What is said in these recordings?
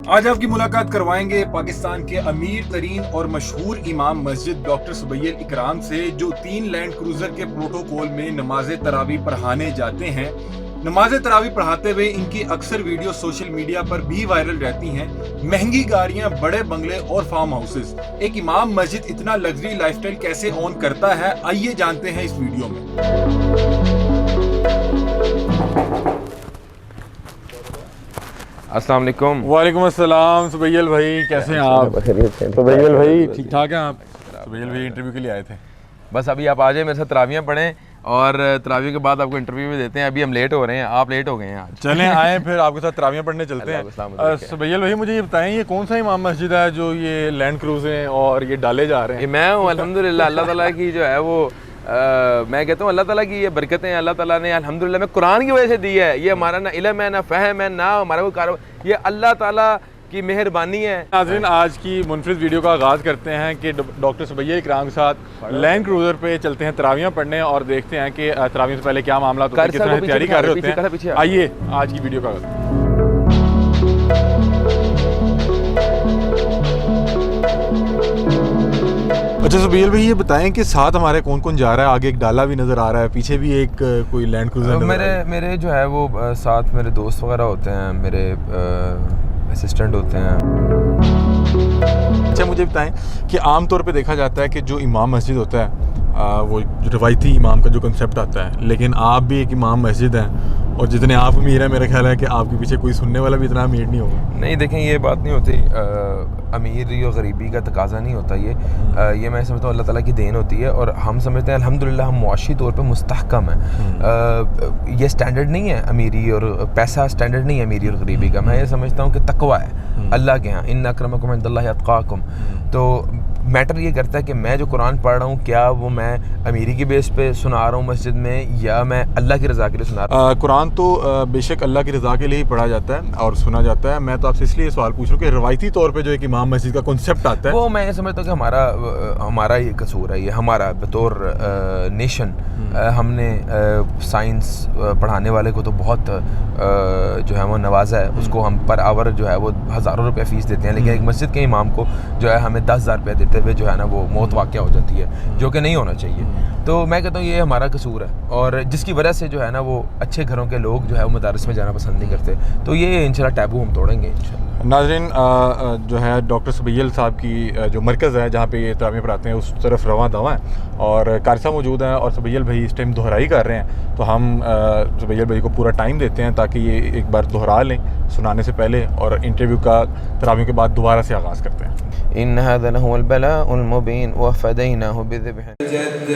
आज आपकी मुलाकात करवाएंगे पाकिस्तान के अमीर तरीन और मशहूर इमाम मस्जिद डॉक्टर सुबैल इकराम से, जो 3 लैंड क्रूजर के प्रोटोकॉल में नमाज तरावी पढ़ाने जाते हैं। नमाज तरावी पढ़ाते हुए इनकी अक्सर वीडियो सोशल मीडिया पर भी वायरल रहती हैं। महंगी गाड़ियां, बड़े बंगले और फार्म हाउसेस। एक इमाम मस्जिद इतना लग्जरी लाइफस्टाइल कैसे ऑन करता है, आइए जानते हैं इस वीडियो में। अस्सलाम वालेकुम। वालेकुम अस्सलाम। सुबैल भाई कैसे हैं आप? सुबैल भाई ठीक ठाक हैं आप? सुबैल भाई इंटरव्यू के लिए आए थे। बस अभी आप आ जाए, मेरे साथ तरावियाँ पढ़ें और तरावी के बाद आपको इंटरव्यू भी देते हैं। अभी हम लेट हो रहे हैं, आप लेट हो गए हैं आज। चलें आए फिर आपके साथ तरावियाँ पढ़ने चलते हैं। सुबैल भाई मुझे ये बताएं, ये कौन सा इमाम मस्जिद है जो ये लैंड क्रूज़ें और ये डाले जा रहे हैं? ये मैं हूँ अल्हम्दुलिल्लाह। अल्लाह ताला की जो है वो मैं कहता हूँ अल्लाह ताला की ये बरकतें अल्लाह ताला ने अल्हम्दुलिल्लाह में कुरान की वजह से दी है। ये हमारा ना इल्म है, ना फ़हम है, ना हमारा कोई कारोबार, ये अल्लाह ताला की मेहरबानी है। नाज़रीन, आज की मुनफरिद वीडियो का आगाज़ करते हैं कि डॉक्टर सुबैल इकराम के साथ लैंड क्रूज़र पे चलते हैं तरावियाँ पढ़ने और देखते हैं कि तरावियों से पहले क्या मामला होता है, किस तरह तैयारी कर रहे होते हैं। आइए आज की वीडियो का अच्छा सुबैल भाई ये बताएं कि साथ हमारे कौन कौन जा रहा है? आगे एक डाला भी नज़र आ रहा है, पीछे भी एक कोई लैंड क्रूज़र। मेरे जो है वो साथ मेरे दोस्त वगैरह होते हैं, मेरे असिस्टेंट होते हैं। अच्छा मुझे बताएं कि आम तौर पे देखा जाता है कि जो इमाम मस्जिद होता है वो जो रवायती इमाम का जो कंसेप्ट आता है, लेकिन आप भी एक इमाम मस्जिद हैं और जितने आप अमीर हैं मेरा ख्याल है कि आपके पीछे कोई सुनने वाला भी इतना अमीर नहीं होगा। नहीं देखें, ये बात नहीं होती। अमीरी और गरीबी का तकाजा नहीं होता ये मैं समझता हूँ अल्लाह ताला की देन होती है। और हम समझते हैं अल्हम्दुलिल्लाह हम मुआशी तौर पे मुस्तहकम है। ये स्टैंडर्ड नहीं है अमीरी और पैसा, स्टैंडर्ड नहीं है अमीरी और गरीबी का। मैं ये समझता हूँ कि तकवा है अल्लाह के यहाँ, इन्ना अक्रमकुम इंदल्लाहि अत्काकुम। तो मैटर ये करता है कि मैं जो कुरान पढ़ रहा हूँ, क्या वो मैं अमीरी की बेस पे सुना रहा हूँ मस्जिद में, या मैं अल्लाह की रज़ा के लिए सुना रहा हूँ। कुरान तो बेशक अल्लाह की रज़ा के लिए ही पढ़ा जाता है और सुना जाता है। मैं तो आपसे इसलिए सवाल पूछ रहा हूँ कि रवायती तौर पे जो एक इमाम मस्जिद का कॉन्सेप्ट आता है, वो मैं ये समझता हूँ कि हमारा ये कसूर है। ये हमारा बतौर नेशन, हमने साइंस पढ़ाने वाले को तो बहुत जो है वो नवाजा है। उसको हम पर आवर जो है वो हज़ारों रुपये फ़ीस देते हैं, लेकिन एक मस्जिद के इमाम को जो है हमें 10,000 रुपये देते हुए जो है ना वो मौत वाक़या हो जाती है, जो कि नहीं होना चाहिए। तो मैं कहता हूँ ये हमारा कसूर है, और जिसकी वजह से जो है ना वो अच्छे घरों के लोग जो है वो मदारस में जाना पसंद नहीं करते। तो ये इंशाल्लाह टैबू हम तोड़ेंगे इंशाल्लाह। नाज़रीन, जो है डॉक्टर सुबैल साहब की जो मरकज़ है जहाँ पे ये तरावियाँ पढ़ाते हैं उस तरफ रवां दवा है और कारसा मौजूद है और सुबैल भाई इस टाइम दोहराई कर रहे हैं। तो हम सुबैल भाई को पूरा टाइम देते हैं ताकि ये एक बार दोहरा लें सुनाने से पहले, और इंटरव्यू का तरावियों के बाद दोबारा से आगाज़ करते हैं। इन हाज़ा लहुल बलाउल मुबीन व फदैनाहु बिज़िब्हिन जद्द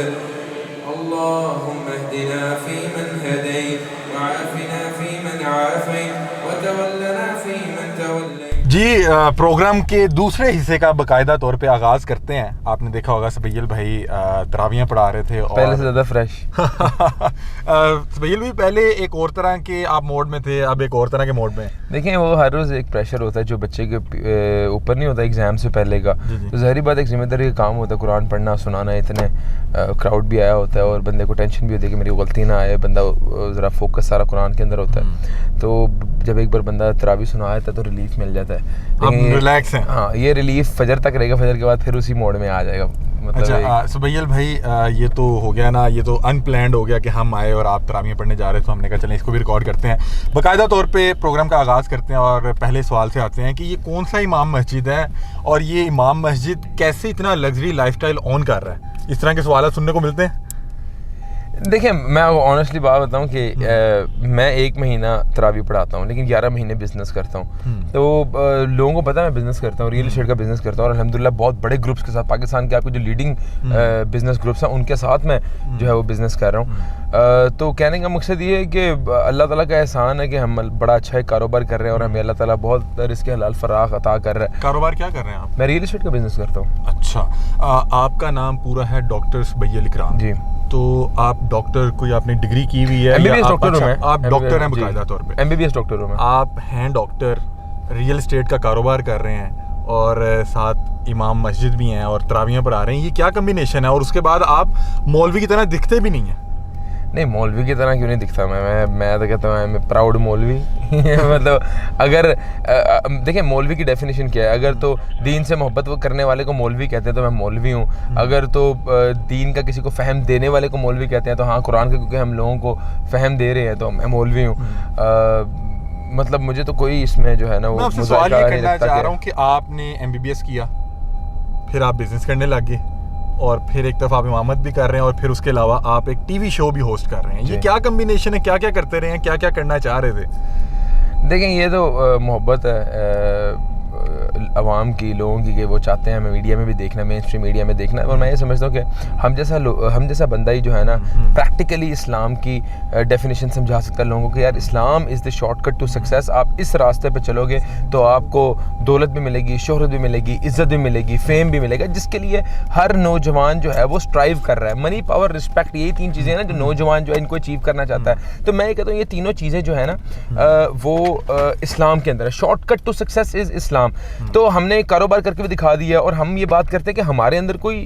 अल्लाहुम्मा इहदिना फ़ीमन हदैत व आफ़िना फ़ीमन आफ़ैत व तवल्लना फ़ीमन तवल्लैत। जी, प्रोग्राम के दूसरे हिस्से का बाकायदा तौर पे आगाज़ करते हैं। आपने देखा होगा सुबैल भाई तरावियाँ पढ़ा रहे थे और पहले से ज़्यादा फ्रेश। सुबैल भाई पहले एक और तरह के आप मोड में थे, अब एक और तरह के मोड में। देखें, वो हर रोज़ एक प्रेशर होता है जो बच्चे के ऊपर नहीं होता एग्ज़ाम से पहले का। तो ज़ाहिर बात एक जिम्मेदारी का काम होता है, कुरान पढ़ना सुनाना। इतने क्राउड भी आया होता है और बंदे को टेंशन भी होती है कि मेरी गलती ना आए। बंदा ज़रा फोकस सारा कुरान के अंदर होता है। तो जब एक बार बंदा तरावी सुना देता है तो रिलीफ मिल जाता है। रिलैक्स हैं। हाँ, ये रिलीफ फजर तक रहेगा, फजर के बाद फिर उसी मोड में आ जाएगा। मतलब अच्छा सुबैल भाई, ये तो हो गया ना, ये तो अनप्लैंड हो गया कि हम आए और आप तरावियाँ पढ़ने जा रहे हैं, तो हमने कहा चलें इसको भी रिकॉर्ड करते हैं। बाकायदा तौर पे प्रोग्राम का आगाज़ करते हैं और पहले सवाल से आते हैं कि ये कौन सा इमाम मस्जिद है और ये इमाम मस्जिद कैसे इतना लग्जरी लाइफस्टाइल ऑन कर रहा है? इस तरह के सवाल सुनने को मिलते हैं। देखिए, मैं ऑनेस्टली बात बताऊं कि मैं 1 महीना तरावी पढ़ाता हूं, लेकिन 11 महीने बिजनेस करता हूं। तो लोगों को पता है मैं बिजनेस करता हूं, रियल एस्टेट का बिजनेस करता हूं, और अल्हम्दुलिल्लाह बहुत बड़े ग्रुप्स के साथ, पाकिस्तान के आपको जो लीडिंग बिजनेस ग्रुप्स हैं उनके साथ मैं जो है वो बिजनेस कर रहा हूं। तो कहने का मकसद ये है कि अल्लाह ताला का एहसान है कि हम बड़ा अच्छा एक कारोबार कर रहे हैं और हमें अल्लाह ताला बहुत रिज़्क़ हलाल फराख अता कर रहा है। कारोबार क्या कर रहे हैं आप? मैं रियल एस्टेट का बिजनेस करता हूँ। अच्छा, आपका नाम पूरा है डॉक्टर सुबैल इकराम जी। तो आप डॉक्टर, कोई आपने डिग्री की हुई है? MBBS डॉक्टर हूं मैं। आप डॉक्टर हैं बाकायदा तौर पे? MBBS डॉक्टर हूं मैं। आप हैं डॉक्टर, रियल एस्टेट का कारोबार कर रहे हैं और साथ इमाम मस्जिद भी हैं और तरावियाँ पढ़ा रहे हैं। ये क्या कम्बिनेशन है? और उसके बाद आप मौलवी की तरह दिखते भी नहीं हैं। नहीं, मौलवी की तरह क्यों नहीं दिखता मैं तो कहता हूँ मैं प्राउड मौलवी मतलब अगर देखिए मौलवी की डेफिनेशन क्या है, अगर तो दीन से मोहब्बत वो करने वाले को मौलवी कहते हैं तो मैं मौलवी हूँ, अगर तो दीन का किसी को फ़हम देने वाले को मौलवी कहते हैं तो हाँ, कुरान का क्योंकि हम लोगों को फ़हम दे रहे हैं तो मैं मौलवी हूँ। मतलब मुझे तो कोई इसमें जो है ना वो मैं आपसे सवाल ये करना चाह रहा हूँ कि आपने MBBS किया, फिर आप बिजनेस करने लग गए, और फिर एक तरफ आप इमामत भी कर रहे हैं, और फिर उसके अलावा आप एक टीवी शो भी होस्ट कर रहे हैं। ये क्या कम्बिनेशन है, क्या क्या करते रहे हैं, क्या क्या करना चाह रहे थे? देखें, ये तो मोहब्बत है अवाम की, लोगों की, कि वो चाहते हैं हमें मीडिया में भी देखना, मेन स्ट्रीम मीडिया में देखना। और मैं ये समझता हूँ कि हम जैसा बंदा ही जो है ना प्रैक्टिकली इस्लाम की डेफिनेशन समझा सकता है लोगों को कि यार Islam is the shortcut to success. आप इस रास्ते पे चलोगे तो आपको दौलत भी मिलेगी, शोहरत भी मिलेगी, इज़्ज़त भी मिलेगी, फेम भी मिलेगा, जिसके लिए हर नौजवान जो है वो स्ट्राइव कर रहा है। मनी, पावर, रिस्पेक्ट, यही 3 चीज़ें हैं ना जो नौजवान जो है इनको अचीव करना चाहता है। तो मैं ये कहता हूँ ये तीनों चीज़ें जो है ना वो इस्लाम के अंदर है। शॉर्टकट टू सक्सेस इज़ इस्लाम। तो हमने कारोबार करके भी दिखा दिया, और हम ये बात करते हैं कि हमारे अंदर कोई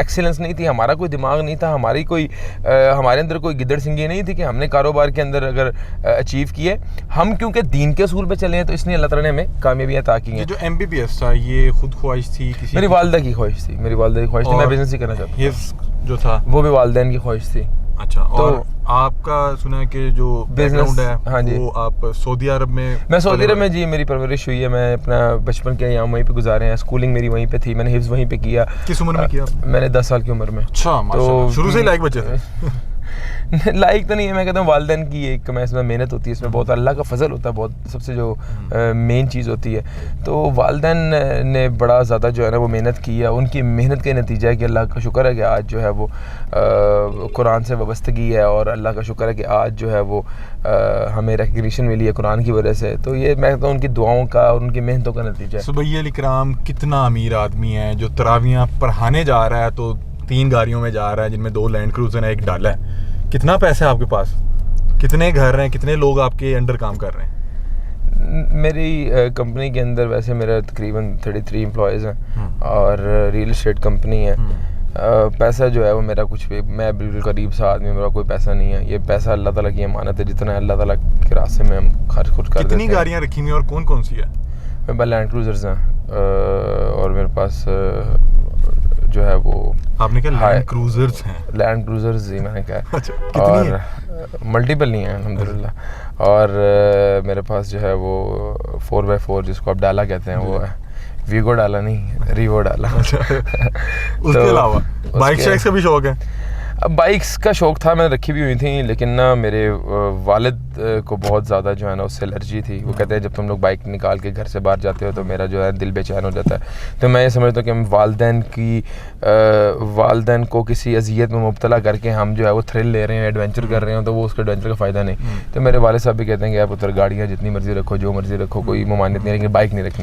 एक्सीलेंस नहीं थी, हमारा कोई दिमाग नहीं था, हमारे अंदर कोई गिद्दड़ सिंगी नहीं थी कि हमने कारोबार के अंदर अगर अचीव किए। हम क्योंकि दीन के असूल पे चले हैं तो इसलिए अल्लाह ताला ने हमें कामयाबियाँ अता की हैं। ये जो MBBS था ये खुद ख्वाहिश थी किसी? मेरी वालदा की ख्वाहिश थी, मैं बिजनेस ही करना चाहता था। जो था वो भी वालदैन की ख्वाहिश थी। अच्छा, और आपका सुना है कि जो बैकग्राउंड है, हाँ जी, वो आप सऊदी अरब में? मैं सऊदी अरब में जी, मेरी परवरिश हुई है, मैं अपना बचपन के यहाँ वहीं पे गुजारे हैं, स्कूलिंग मेरी वहीं पे थी, मैंने हिफ्ज़ वहीं पे किया। किस उम्र में किया? मैंने 10 साल की उम्र में। अच्छा, माशाल्लाह, शुरू से ही लायक बच्चे थे? लाइक तो नहीं है, मैं कहता हूँ वालिदैन की एक इसमें मेहनत होती है, इसमें बहुत अल्लाह का फजल होता है, बहुत सबसे जो मेन चीज़ होती है। तो वालिदैन ने बड़ा ज़्यादा जो है ना वो मेहनत की है, उनकी मेहनत का नतीजा है कि अल्लाह का शुक्र है कि आज जो है वो कुरान से वाबस्तगी है, और अल्लाह का शुक्र है कि आज जो है वो हमें रिकग्निशन मिली है कुरान की वजह से। तो ये मैं कहता हूँ उनकी दुआओं का और उनकी मेहनतों का नतीजा है। सुबैयल इकराम कितना अमीर आदमी है जो तरावियाँ पढ़ाने जा रहा है, तो 3 गाड़ियों में जा रहा है जिनमें 2 लैंड क्रूजर है, 1 डाला है। कितना पैसा है आपके पास, कितने घर हैं, कितने लोग आपके अंडर काम कर रहे हैं? मेरी कंपनी के अंदर वैसे मेरा तकरीबन 33 एम्प्लॉयज़ हैं, और रियल एस्टेट कंपनी है। पैसा जो है वो मेरा कुछ भी, मैं बिल्कुल गरीब सा आदमी, मेरा कोई पैसा नहीं है। ये पैसा अल्लाह ताला की अमानत है, जितना अल्लाह ताला के रास्ते में हम खर्च खुद कर देते हैं। कितनी गाड़ियाँ रखी हुई हैं और कौन कौन सी है? मेरे पास लैंड क्रूजर्स हैं, और मेरे पास जो है वो, आपने क्या लैंड क्रूजर्स हैं? लैंड क्रूजर्स ही मैंने कहा। अच्छा, कितनी है? मल्टीपल नहीं है अल्हम्दुलिल्लाह। और मेरे पास जो है वो 4x4 जिसको आप डाला कहते हैं वो है, वीगो डाला नहीं, रीवो डाला। उसके अलावा बाइक शाइक्स का भी शौक है? अब बाइक्स का शौक़ था, मैंने रखी भी हुई थी, लेकिन ना मेरे वालिद को बहुत ज़्यादा जो है ना उससे एलर्जी थी। वो कहते हैं जब तुम लोग बाइक निकाल के घर से बाहर जाते हो तो मेरा जो है दिल बेचैन हो जाता है। तो मैं ये समझता हूँ कि हम वालिदैन को किसी अजियत में मुब्तला करके हम जो है वो थ्रिल ले रहे हैं, एडवेंचर कर रहे हैं, तो वो उसका एडवेंचर का फ़ायदा नहीं। तो मेरे वालिद साहब भी कहते हैं कि आप उधर गाड़ियाँ जितनी मर्ज़ी रखो, जो मर्ज़ी रखो, कोई ममानियत नहीं, लेकिन बाइक नहीं रखनी।